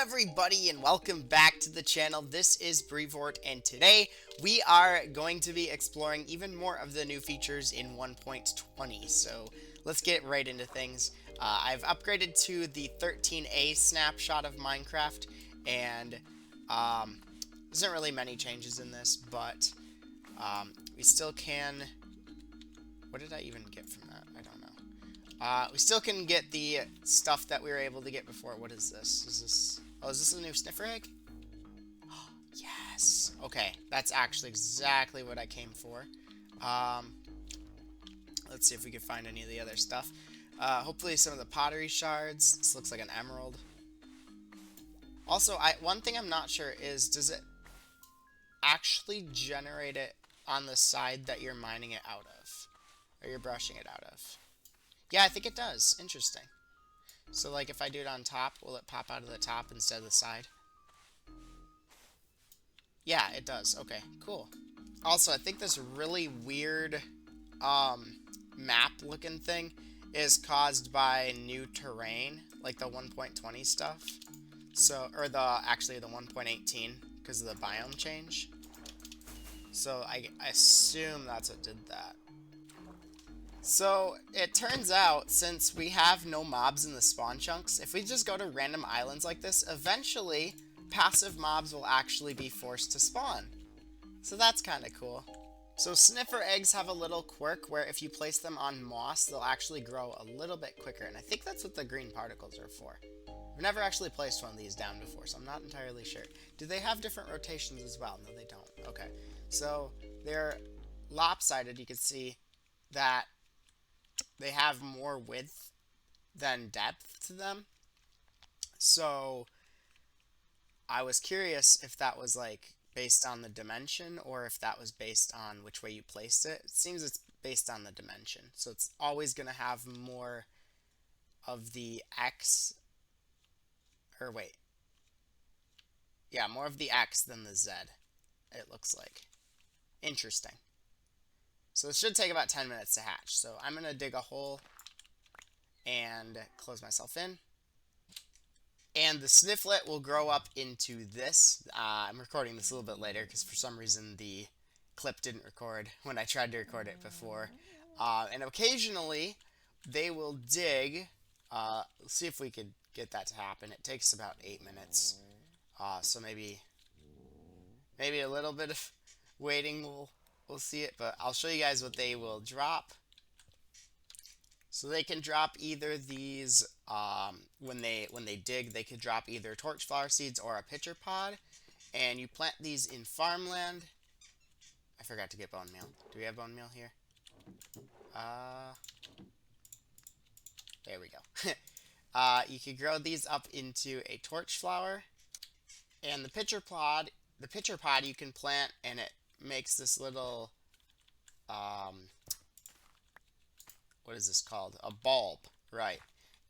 everybody and welcome back to the channel. This is Brevort and today we are going to be exploring even more of the new features in 1.20. So let's get right into things. I've upgraded to the 13A snapshot of Minecraft and there isn't really many changes in this, but we still can... What did I even get from that? I don't know. We still can get the stuff that we were able to get before. What is this? Is this a new sniffer egg? Yes. Okay, that's actually exactly what I came for. Let's see if we can find any of the other stuff. Hopefully some of the pottery shards. This looks like an emerald. Also, one thing I'm not sure is, does it actually generate it on the side that you're mining it out of? Or you're brushing it out of? Yeah, I think it does. Interesting. So, like, if I do it on top, will it pop out of the top instead of the side? Yeah, it does. Okay, cool. Also, I think this really weird map-looking thing is caused by new terrain, like the 1.20 stuff. So, or actually the 1.18, because of the biome change. So, I assume that's what did that. So, it turns out, since we have no mobs in the spawn chunks, if we just go to random islands like this, eventually, passive mobs will actually be forced to spawn. So that's kind of cool. So sniffer eggs have a little quirk where if you place them on moss, they'll actually grow a little bit quicker, and I think that's what the green particles are for. I've never actually placed one of these down before, so I'm not entirely sure. Do they have different rotations as well? No, they don't. Okay. So, they're lopsided. You can see that they have more width than depth to them. So I was curious if that was like based on the dimension or if that was based on which way you placed it. It seems it's based on the dimension. So it's always going to have more of the X, or wait. Yeah, more of the X than the Z, it looks like. Interesting. So it should take about 10 minutes to hatch. So I'm going to dig a hole and close myself in. And the snifflet will grow up into this. I'm recording this a little bit later because for some reason the clip didn't record when I tried to record it before. And occasionally they will dig. Let's see if we could get that to happen. It takes about 8 minutes. So maybe a little bit of waiting we'll see it, but I'll show you guys what they will drop. So they can drop either these, when they dig, they could drop either torch flower seeds or a pitcher pod, and you plant these in farmland. I forgot to get bone meal. Do we have bone meal here? There we go. You could grow these up into a torch flower, and the pitcher pod you can plant, and it makes this little, what is this called? A bulb, right.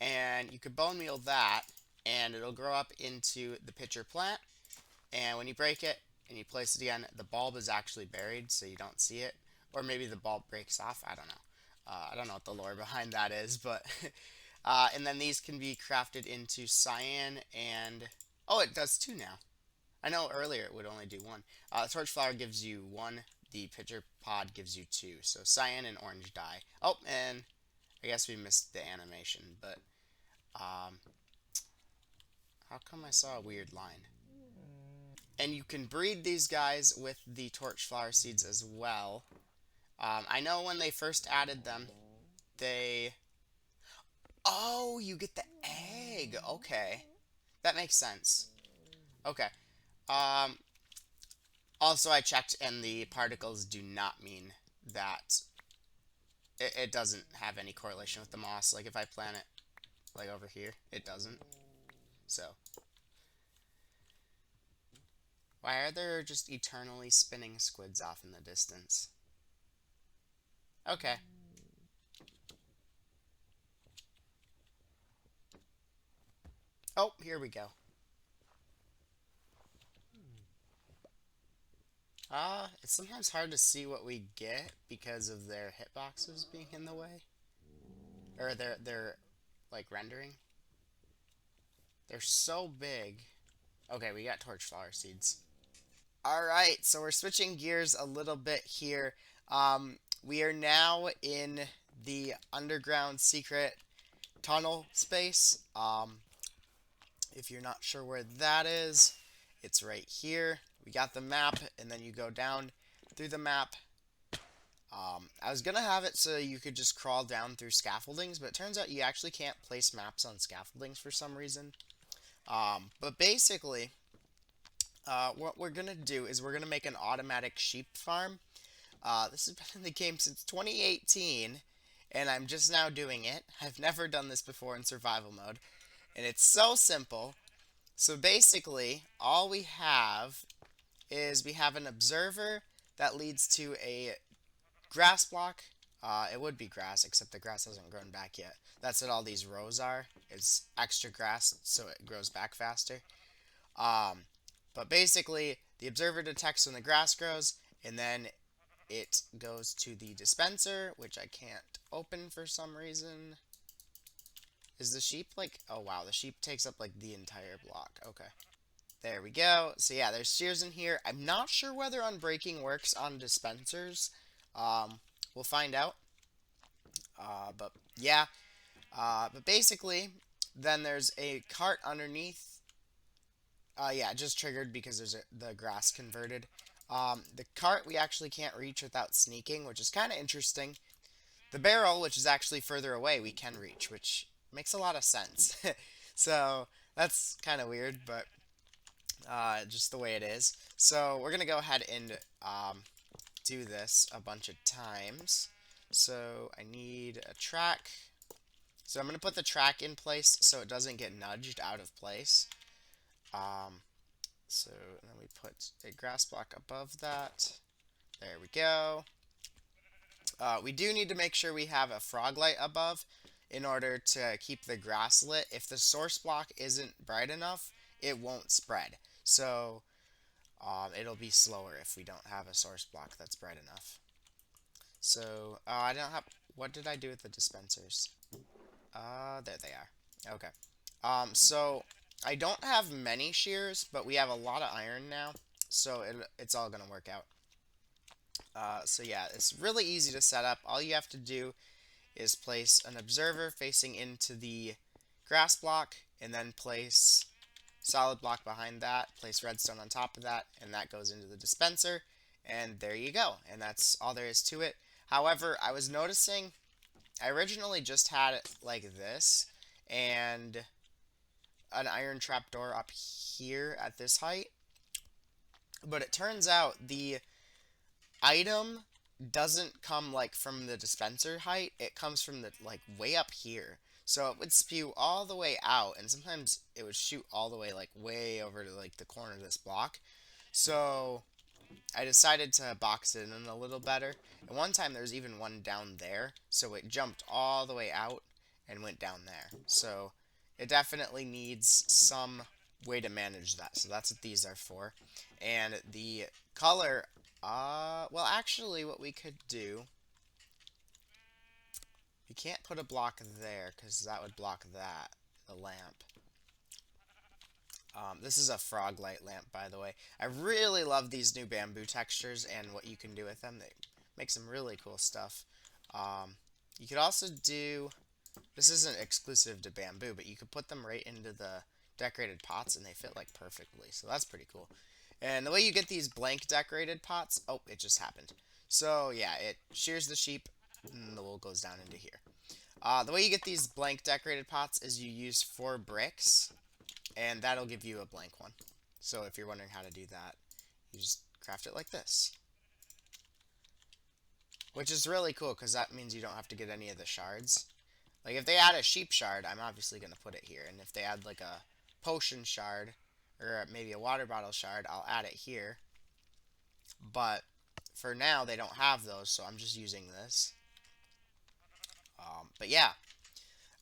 And you could bone meal that, and it'll grow up into the pitcher plant, and when you break it, and you place it again, the bulb is actually buried, so you don't see it. Or maybe the bulb breaks off, I don't know. I don't know what the lore behind that is, but... and then these can be crafted into cyan and... Oh, it does two now. I know earlier it would only do one. The torch flower gives you one. The pitcher pod gives you two. So cyan and orange dye. Oh, and I guess we missed the animation, but how come I saw a weird line? And you can breed these guys with the torch flower seeds as well. I know when they first added them, they... Oh, you get the egg. Okay. That makes sense. Okay. Also, I checked, and the particles do not mean that it doesn't have any correlation with the moss. Like, if I plant it, like, over here, it doesn't. So. Why are there just eternally spinning squids off in the distance? Okay. Oh, here we go. It's sometimes hard to see what we get because of their hitboxes being in the way. Or their like, rendering. They're so big. Okay, we got torch flower seeds. Alright, so we're switching gears a little bit here. We are now in the underground secret tunnel space. If you're not sure where that is, it's right here. We got the map, and then you go down through the map. I was gonna have it so you could just crawl down through scaffoldings, but it turns out you actually can't place maps on scaffoldings for some reason. But basically, what we're gonna do is we're gonna make an automatic sheep farm. This has been in the game since 2018, and I'm just now doing it. I've never done this before in survival mode, and it's so simple. So basically, all we have is we have an observer that leads to a grass block. It would be grass, except the grass hasn't grown back yet. That's what all these rows are. It's extra grass, so it grows back faster. Um, but basically, the observer detects when the grass grows, and then it goes to the dispenser, which I can't open for some reason. Is the sheep like... Oh, wow, the sheep takes up, like, the entire block. Okay. There we go. So, yeah, there's shears in here. I'm not sure whether unbreaking works on dispensers. We'll find out. But, yeah. But basically, then there's a cart underneath. Yeah, it just triggered because there's the grass converted. The cart we actually can't reach without sneaking, which is kind of interesting. The barrel, which is actually further away, we can reach, which makes a lot of sense. So that's kind of weird, but just the way it is. So we're going to go ahead and do this a bunch of times. So I need a track. So I'm going to put the track in place so it doesn't get nudged out of place. So then we put a grass block above that. There we go. We do need to make sure we have a frog light above in order to keep the grass lit. If the source block isn't bright enough, it won't spread. So it'll be slower if we don't have a source block that's bright enough. So I don't have... What did I do with the dispensers? There they are. Okay. So I don't have many shears, but we have a lot of iron now, so it's all gonna work out. So yeah, it's really easy to set up. All you have to do is place an observer facing into the grass block, and then place solid block behind that, place redstone on top of that, and that goes into the dispenser, and there you go. And that's all there is to it. However, I was noticing I originally just had it like this, and an iron trapdoor up here at this height. But it turns out the item doesn't come like from the dispenser height, it comes from the like way up here. So it would spew all the way out, and sometimes it would shoot all the way like way over to like the corner of this block. So I decided to box it in a little better. And one time there's even one down there, so it jumped all the way out and went down there. So it definitely needs some way to manage that. So that's what these are for. And the color, well, actually, what we could do, we can't put a block there because that would block that, the lamp. This is a frog light lamp, by the way. I really love these new bamboo textures and what you can do with them. They make some really cool stuff. You could also do... This isn't exclusive to bamboo, but you could put them right into the decorated pots, and they fit, like, perfectly. So that's pretty cool. And the way you get these blank decorated pots... Oh, it just happened. So, yeah, it shears the sheep, and the wool goes down into here. The way you get these blank decorated pots is you use 4 bricks, and that'll give you a blank one. So if you're wondering how to do that, you just craft it like this. Which is really cool, because that means you don't have to get any of the shards. Like, if they add a sheep shard, I'm obviously going to put it here. And if they add, like, a potion shard, or maybe a water bottle shard, I'll add it here. But for now, they don't have those, so I'm just using this. But yeah.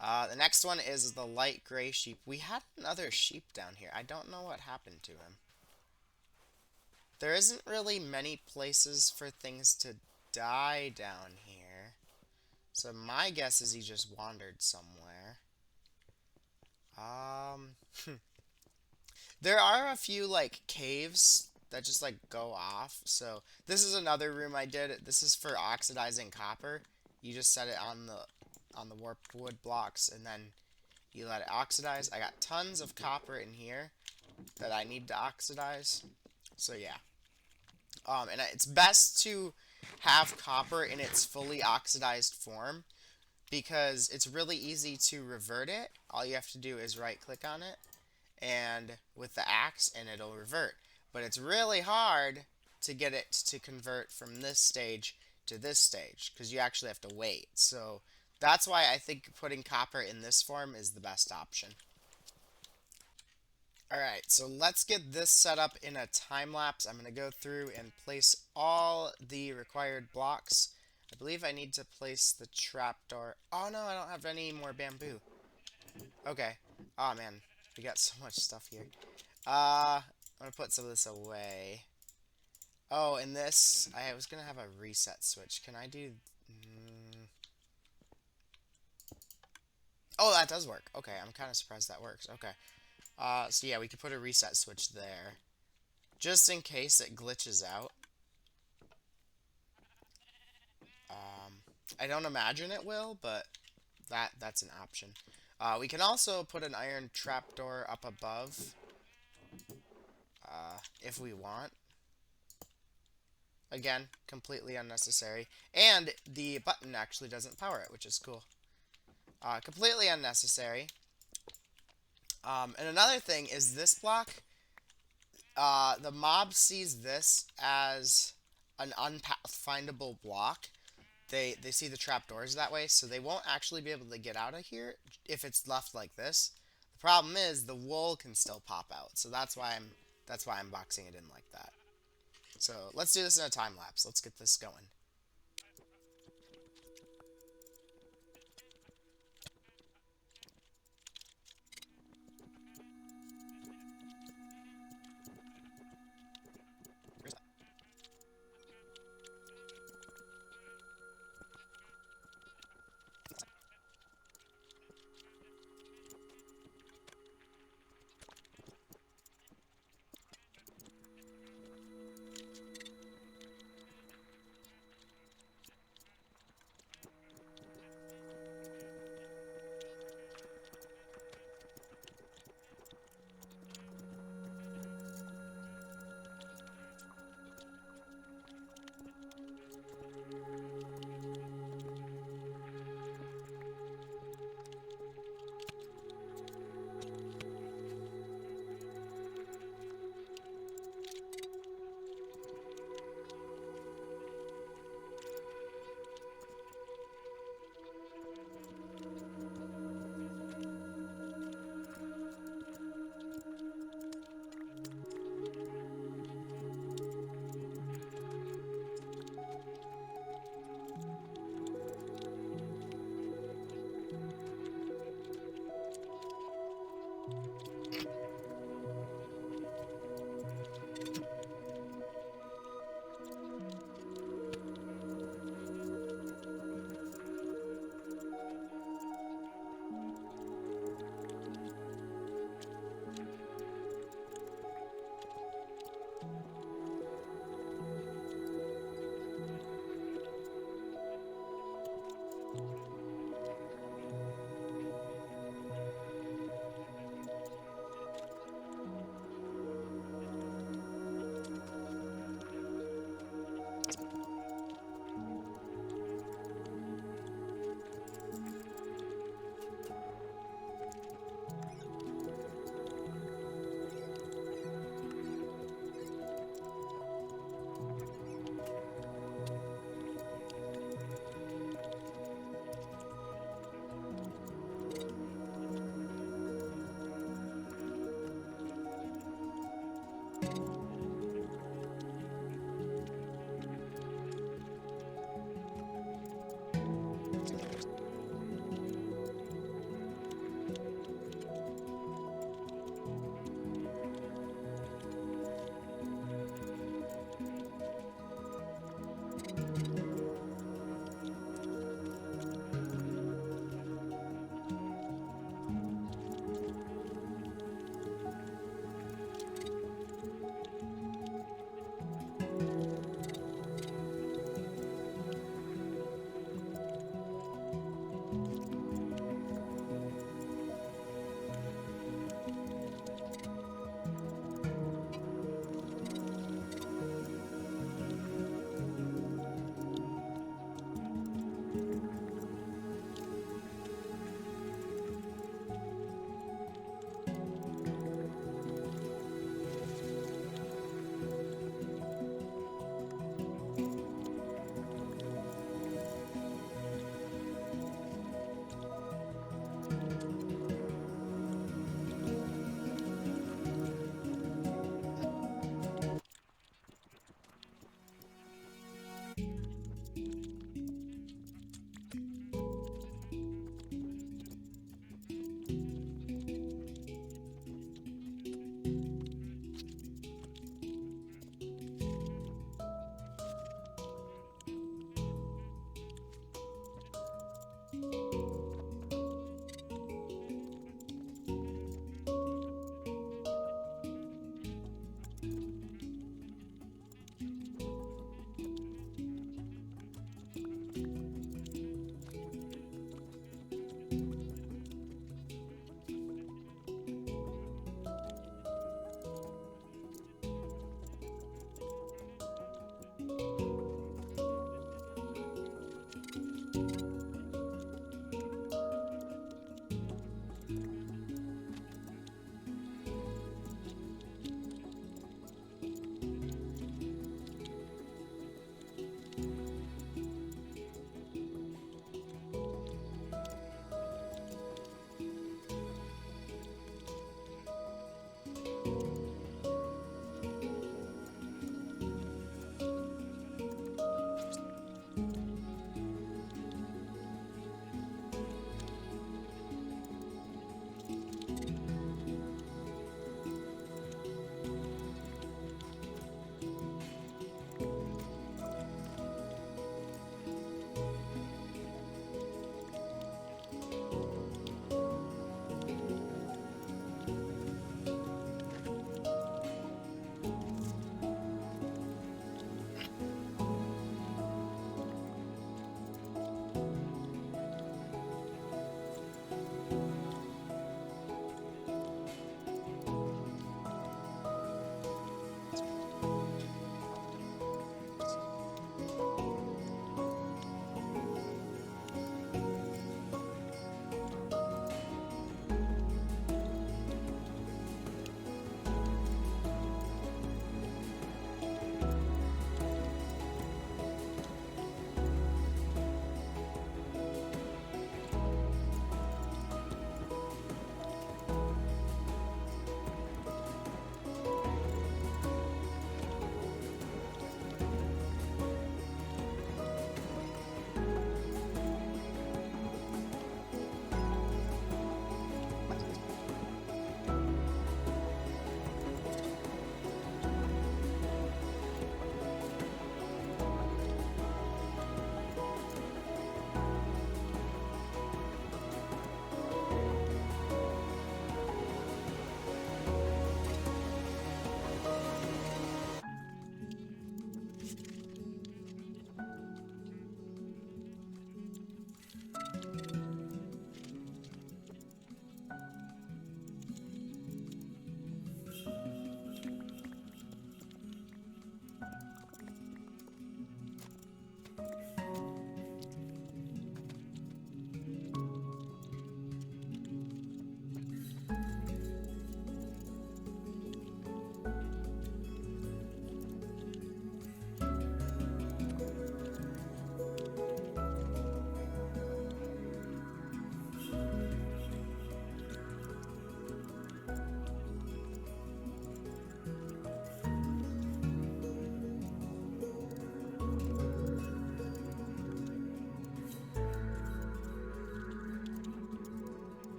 The next one is the light gray sheep. We had another sheep down here. I don't know what happened to him. There isn't really many places for things to die down here. So my guess is he just wandered somewhere. There are a few like caves that just like go off. So this is another room I did. This is for oxidizing copper. You just set it on the warped wood blocks and then you let it oxidize. I got tons of copper in here that I need to oxidize. So yeah. And it's best to have copper in its fully oxidized form because it's really easy to revert it. All you have to do is right click on it and with the axe and it'll revert. But it's really hard to get it to convert from this stage to this stage because you actually have to wait. So that's why I think putting copper in this form is the best option. Alright, so let's get this set up in a time lapse. I'm going to go through and place all the required blocks. I believe I need to place the trapdoor. Oh no, I don't have any more bamboo. Okay. Oh man, we got so much stuff here. I'm going to put some of this away. Oh, and this, I was going to have a reset switch. Can I do... Oh, that does work. Okay, I'm kind of surprised that works. Okay. So yeah, we could put a reset switch there. Just in case it glitches out. I don't imagine it will, but that's an option. We can also put an iron trapdoor up above if we want. Again, completely unnecessary. And the button actually doesn't power it, which is cool. Completely unnecessary. And another thing is this block. The mob sees this as an unpathfindable block. They see the trapdoors that way, so they won't actually be able to get out of here if it's left like this. The problem is the wool can still pop out, so that's why I'm boxing it in like that. So let's do this in a time lapse. Let's get this going.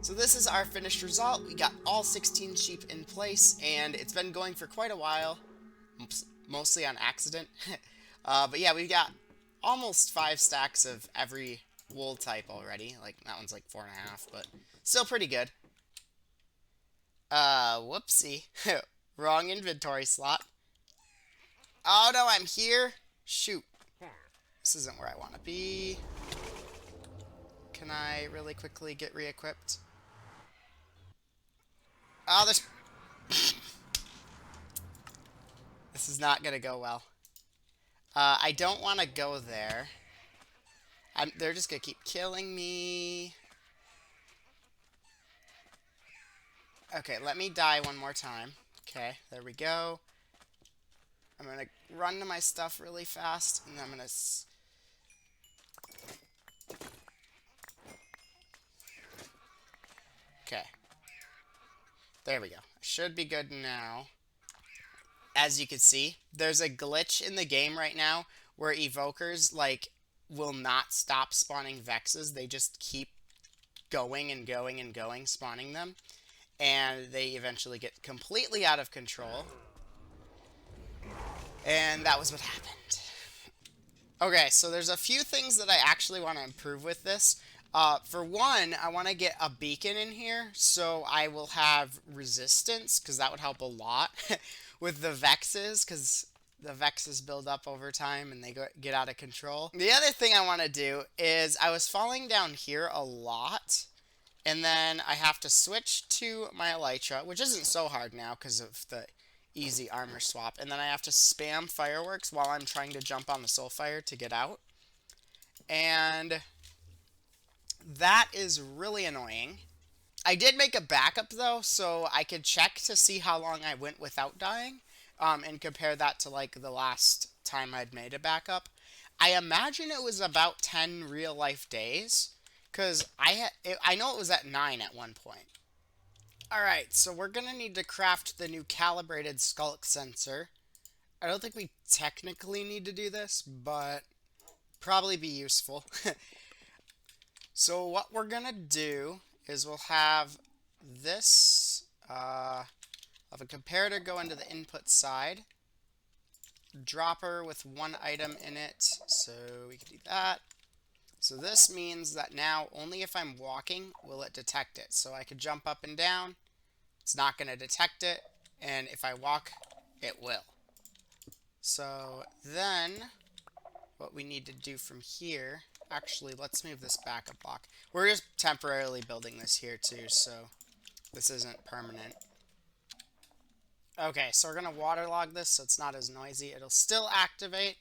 So this is our finished result. We got all 16 sheep in place, and it's been going for quite a while, mostly on accident. But yeah, we've got almost 5 stacks of every wool type already. Like, that one's like 4.5, but still pretty good. Whoopsie. Wrong inventory slot. Oh no, I'm here. Shoot. This isn't where I want to be. Can I really quickly get re-equipped? Oh, there's... This is not going to go well. I don't want to go there. They're just going to keep killing me. Okay, let me die one more time. Okay, there we go. I'm going to run to my stuff really fast, and I'm going to... Okay. There we go. Should be good now. As you can see, there's a glitch in the game right now where evokers, like, will not stop spawning Vexes. They just keep going and going and going, spawning them. And they eventually get completely out of control. And that was what happened. Okay, so there's a few things that I actually want to improve with this. For one, I want to get a beacon in here, so I will have resistance, because that would help a lot with the Vexes, because the Vexes build up over time and they get out of control. The other thing I want to do is I was falling down here a lot, and then I have to switch to my Elytra, which isn't so hard now because of the easy armor swap, and then I have to spam fireworks while I'm trying to jump on the Soulfire to get out. And that is really annoying. I did make a backup though, so I could check to see how long I went without dying, and compare that to like the last time I'd made a backup. I imagine it was about 10 real life days, because I know it was at 9 at one point. Alright, so we're going to need to craft the new calibrated skulk sensor. I don't think we technically need to do this, but probably be useful. So what we're going to do is we'll have this, of a comparator go into the input side, dropper with one item in it, so we can do that. So this means that now only if I'm walking will it detect it. So I could jump up and down, it's not going to detect it, and if I walk, it will. So then what we need to do from here, actually let's move this backup block. We're just temporarily building this here too, so this isn't permanent. Okay, so we're going to waterlog this so it's not as noisy. It'll still activate.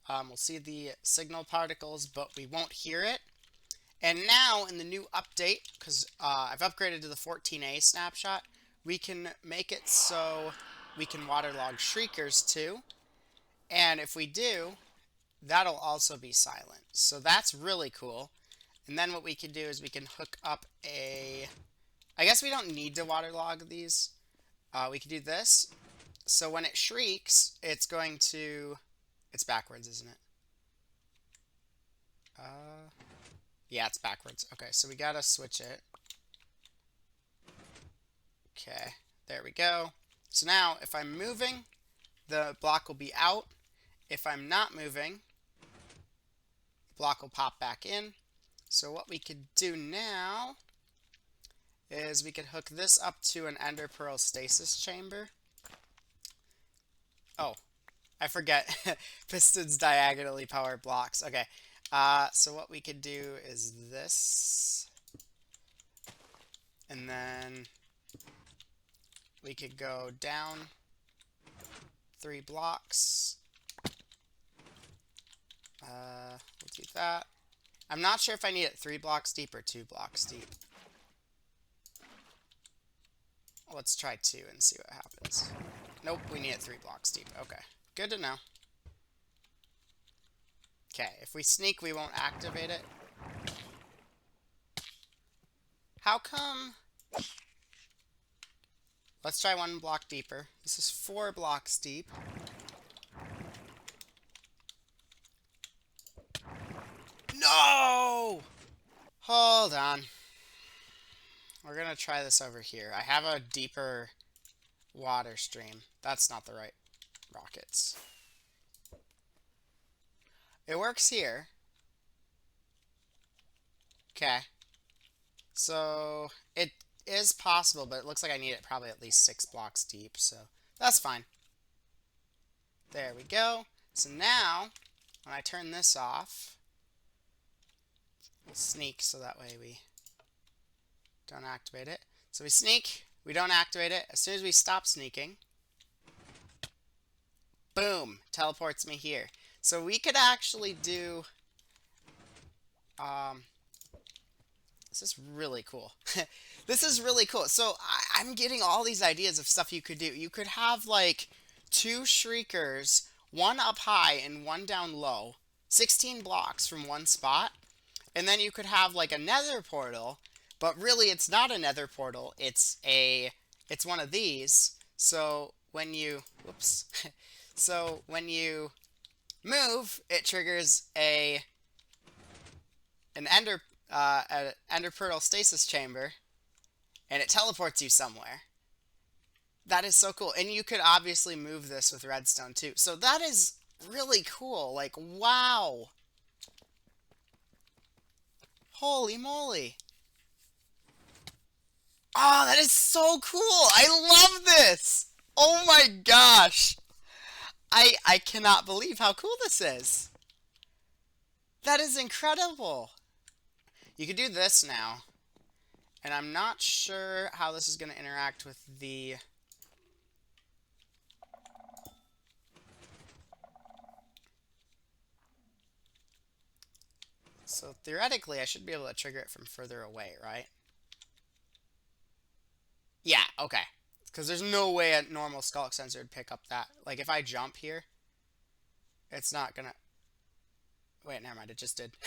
We'll see the signal particles, but we won't hear it. And now, in the new update, because I've upgraded to the 14A snapshot, we can make it so we can waterlog shriekers too. And if we do, that'll also be silent. So that's really cool. And then what we can do is we can hook up a... I guess we don't need to waterlog these. We can do this. So when it shrieks, it's going to... It's backwards, isn't it? Yeah, it's backwards. Okay, so we gotta switch it. Okay, there we go. So now, if I'm moving, the block will be out. If I'm not moving, the block will pop back in. So what we could do now is we could hook this up to an ender pearl stasis chamber. Oh, I forget. Pistons diagonally power blocks. Okay. So what we could do is this. And then we could go down 3 blocks. We'll do that. I'm not sure if I need it 3 blocks deep or 2 blocks deep. Let's try 2 and see what happens. Nope, we need it 3 blocks deep. Okay, good to know. Okay, if we sneak, we won't activate it. How come? Let's try 1 block deeper. This is 4 blocks deep. No! Hold on. we're gonna try this over here. I have a deeper water stream. That's not the right rockets. It works here. Okay. So it is possible, but it looks like I need it probably at least 6 blocks deep, so that's fine. There we go. So now, when I turn this off, we'll sneak so that way we don't activate it. So we sneak, we don't activate it. As soon as we stop sneaking, boom, teleports me here. So we could actually do, this is really cool. This is really cool. So I'm getting all these ideas of stuff you could do. You could have like 2 shriekers, one up high and one down low, 16 blocks from one spot. And then you could have like a nether portal, but really it's not a nether portal. It's one of these. So when you, whoops. So when you move, it triggers an ender pearl stasis chamber, and it teleports you somewhere. That is so cool. And you could obviously move this with redstone too. So that is really cool. Like, wow. Holy moly. Oh, that is so cool. I love this. Oh my gosh. I cannot believe how cool this is. That is incredible. You could do this now. And I'm not sure how this is going to interact with the... So theoretically, I should be able to trigger it from further away, right? Yeah, okay. Because there's no way a normal skulk sensor would pick up that. Like, if I jump here, it's not going to... Wait, never mind, it just did.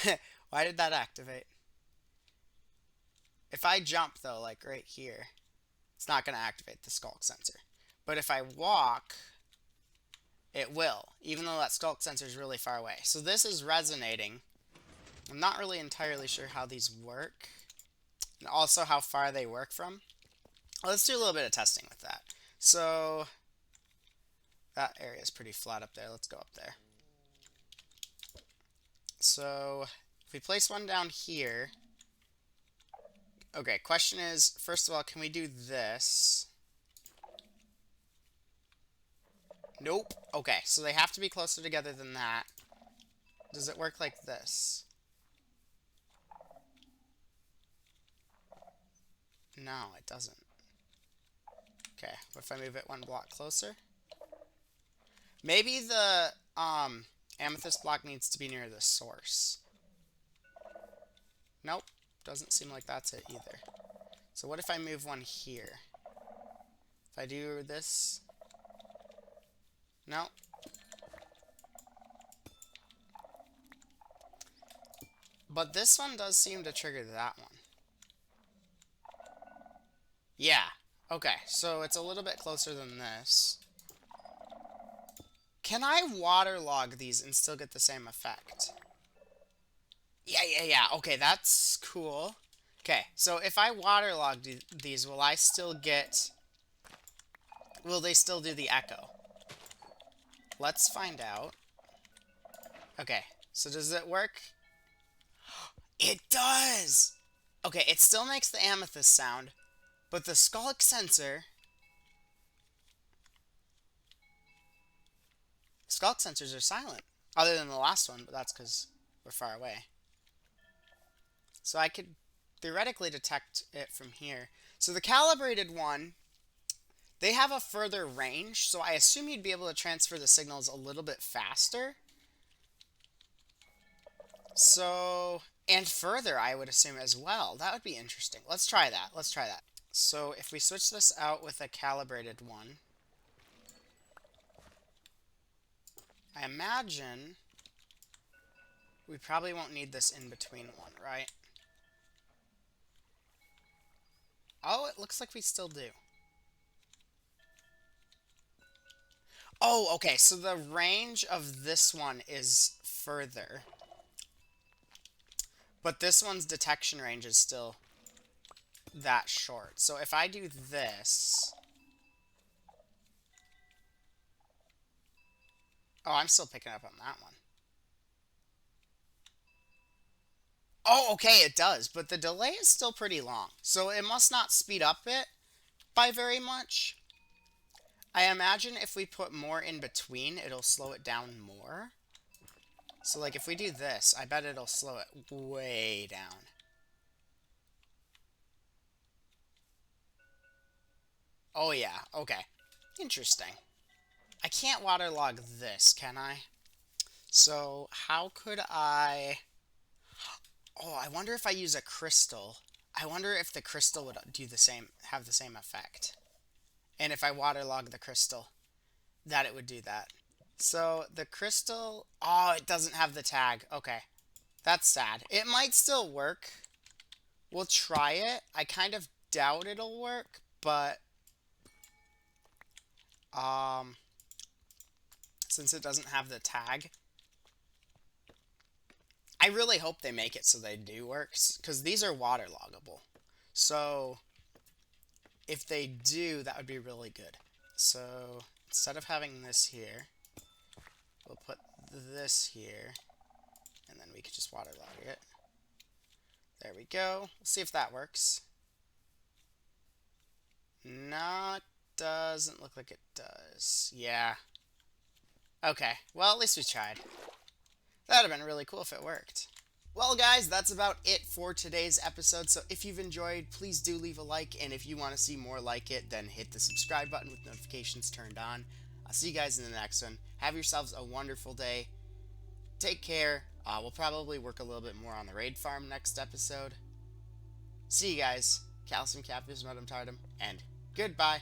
Why did that activate? If I jump, though, like right here, it's not going to activate the skulk sensor. But if I walk, it will, even though that skulk sensor is really far away. So this is resonating. I'm not really entirely sure how these work, and also how far they work from. Let's do a little bit of testing with that. So that area is pretty flat up there. Let's go up there. So if we place one down here... Okay, question is, first of all, can we do this? Nope. Okay, so they have to be closer together than that. Does it work like this? No, it doesn't. Okay, what if I move it 1 block closer? Maybe the amethyst block needs to be near the source. Nope, doesn't seem like that's it either. So what if I move one here? If I do this... No. But this one does seem to trigger that one. Yeah. Okay, so it's a little bit closer than this. Can I waterlog these and still get the same effect? Yeah. Okay, that's cool. Okay, so if I waterlog these, will I still get... Will they still do the echo? Let's find out. Okay, so does it work? It does! Okay, it still makes the amethyst sound, but the skulk sensor... Skulk sensors are silent, other than the last one, but that's because we're far away. So I could theoretically detect it from here. So the calibrated one, they have a further range, so I assume you'd be able to transfer the signals a little bit faster. So, and further, I would assume as well. That would be interesting. Let's try that. Let's try that. So if we switch this out with a calibrated one, I imagine we probably won't need this in-between one, right? Oh, it looks like we still do. Oh, okay, so the range of this one is further. But this one's detection range is still that short. So if I do this... Oh, I'm still picking up on that one. Oh, okay, it does, but the delay is still pretty long. So it must not speed up it by very much. I imagine if we put more in between, it'll slow it down more. So, like, if we do this, I bet it'll slow it way down. Oh, yeah, okay. Interesting. I can't waterlog this, can I? So, how could I... Oh, I wonder if I use a crystal. I wonder if the crystal would do the same, have the same effect. And if I waterlog the crystal, that it would do that. So the crystal, oh, it doesn't have the tag. Okay, that's sad. It might still work. We'll try it. I kind of doubt it'll work, but since it doesn't have the tag, I really hope they make it so they do work, because these are waterloggable. So if they do, that would be really good. So instead of having this here, we'll put this here, and then we could just waterlog it. There we go. We'll see if that works. Not doesn't look like it does. Yeah. Okay. Well, at least we tried. That'd have been really cool if it worked. Well, guys, that's about it for today's episode. So if you've enjoyed, please do leave a like. And if you want to see more like it, then hit the subscribe button with notifications turned on. I'll see you guys in the next one. Have yourselves a wonderful day. Take care. We'll probably work a little bit more on the raid farm next episode. See you guys. Calcium Cap is Modem Tardum, and goodbye.